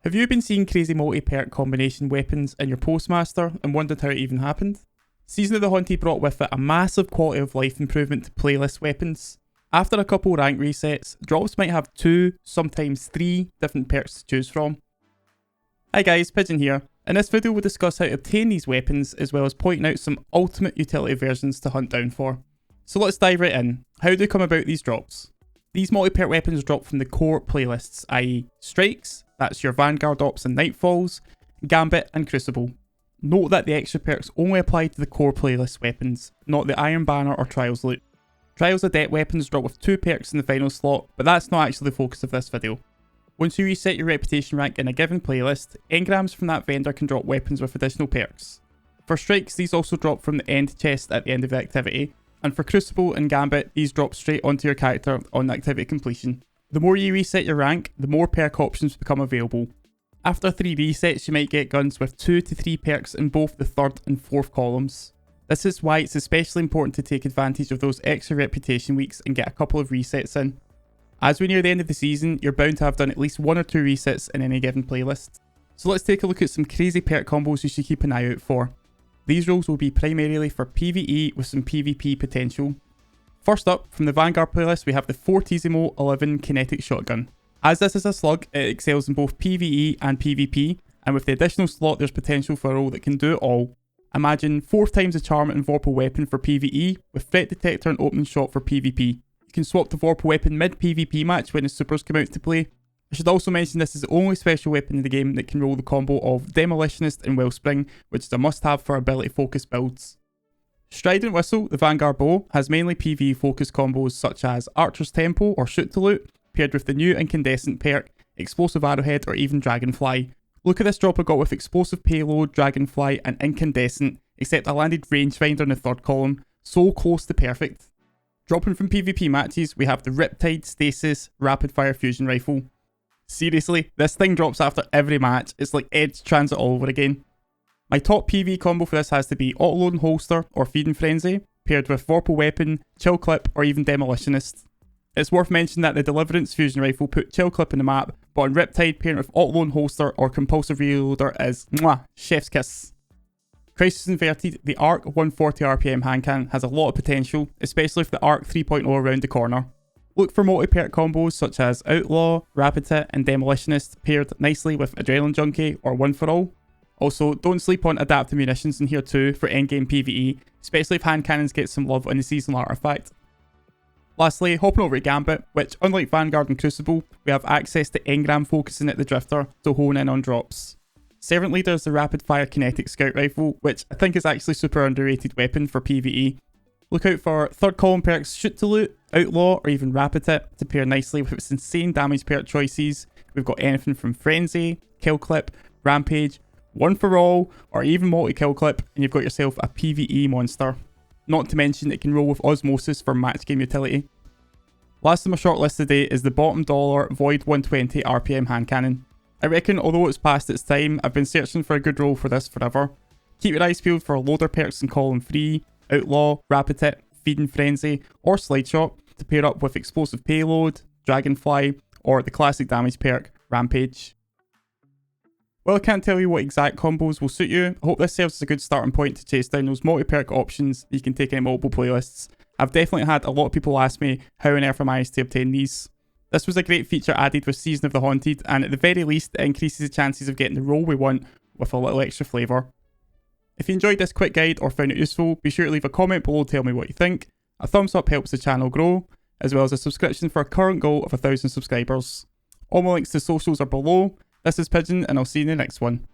Have you been seeing crazy multi-perk combination weapons in your Postmaster and wondered how it even happened? Season of the Haunted brought with it a massive quality of life improvement to playlist weapons. After a couple rank resets, drops might have 2, sometimes 3 different perks to choose from. Hi guys, Pigeon here. In this video we'll discuss how to obtain these weapons as well as pointing out some ultimate utility versions to hunt down for. So let's dive right in. How do they come about these drops? These multi-perk weapons drop from the core playlists, i.e. Strikes, that's your Vanguard ops and Nightfalls, Gambit and Crucible. Note that the extra perks only apply to the core playlist weapons, not the Iron Banner or Trials loot. Trials Adept weapons drop with 2 perks in the final slot, but that's not actually the focus of this video. Once you reset your reputation rank in a given playlist, engrams from that vendor can drop weapons with additional perks. For Strikes, these also drop from the end chest at the end of the activity, and for Crucible and Gambit, these drop straight onto your character on activity completion. The more you reset your rank, the more perk options become available. After 3 resets, you might get guns with 2 to 3 perks in both the 3rd and 4th columns. This is why it's especially important to take advantage of those extra reputation weeks and get a couple of resets in. As we near the end of the season, you're bound to have done at least 1 or 2 resets in any given playlist. So let's take a look at some crazy perk combos you should keep an eye out for. These rolls will be primarily for PvE with some PvP potential. First up, from the Vanguard playlist we have the Fortissimo 11 kinetic shotgun. As this is a slug, it excels in both PvE and PvP, and with the additional slot there's potential for a roll that can do it all. Imagine 4 times the charm and Vorpal weapon for PvE, with threat detector and opening shot for PvP. You can swap the Vorpal weapon mid PvP match when the supers come out to play. I should also mention this is the only special weapon in the game that can roll the combo of Demolitionist and Wellspring, which is a must have for ability focus builds. Strident Whistle, the Vanguard bow, has mainly PvE focus combos such as Archer's Tempo or Shoot to Loot, paired with the new Incandescent perk, Explosive Arrowhead or even Dragonfly. Look at this drop I got with Explosive Payload, Dragonfly and Incandescent, except I landed Rangefinder in the 3rd column, so close to perfect. Dropping from PvP matches, we have the Riptide Stasis Rapid Fire Fusion Rifle. Seriously, this thing drops after every match, it's like Edge Transit all over again. My top PvE combo for this has to be Autoload and Holster or Feeding Frenzy, paired with Vorpal Weapon, Chill Clip or even Demolitionist. It's worth mentioning that the Deliverance Fusion Rifle put Chill Clip in the map, but on Riptide pairing with Autoload and Holster or Compulsive Reloader is mwah, chef's kiss. Crisis Inverted, the ARC 140 RPM hand cannon has a lot of potential, especially if the ARC 3.0 around the corner. Look for multi-perk combos such as Outlaw, Rapid Hit and Demolitionist paired nicely with Adrenaline Junkie or One for All. Also, don't sleep on Adaptive Munitions in here too for endgame PvE, especially if hand cannons get some love on the seasonal artifact. Lastly, hopping over to Gambit, which unlike Vanguard and Crucible, we have access to engram focusing at the Drifter to hone in on drops. Servant Leader is the rapid fire kinetic scout rifle, which I think is actually super underrated weapon for PvE. Look out for 3rd column perks Shoot to Loot, Outlaw or even Rapid Hit to pair nicely with its insane damage perk choices. We've got anything from Frenzy, Kill Clip, Rampage, One for All or even multi-kill clip and you've got yourself a PvE monster. Not to mention it can roll with Osmosis for match game utility. Last on my short list today is the bottom dollar Void 120 RPM hand cannon. I reckon although it's past its time, I've been searching for a good roll for this forever. Keep your eyes peeled for loader perks in column 3, Outlaw, Rapid Hit, Feeding Frenzy or Slide Shot to pair up with Explosive Payload, Dragonfly or the classic damage perk Rampage. Well, I can't tell you what exact combos will suit you. I hope this serves as a good starting point to chase down those multi-perk options that you can take in multiple playlists. I've definitely had a lot of people ask me how on earth I managed to obtain these. This was a great feature added with Season of the Haunted, and at the very least it increases the chances of getting the roll we want with a little extra flavour. If you enjoyed this quick guide or found it useful, be sure to leave a comment below to tell me what you think. A thumbs up helps the channel grow, as well as a subscription for a current goal of 1,000 subscribers. All my links to socials are below. This is Pigeon and I'll see you in the next one.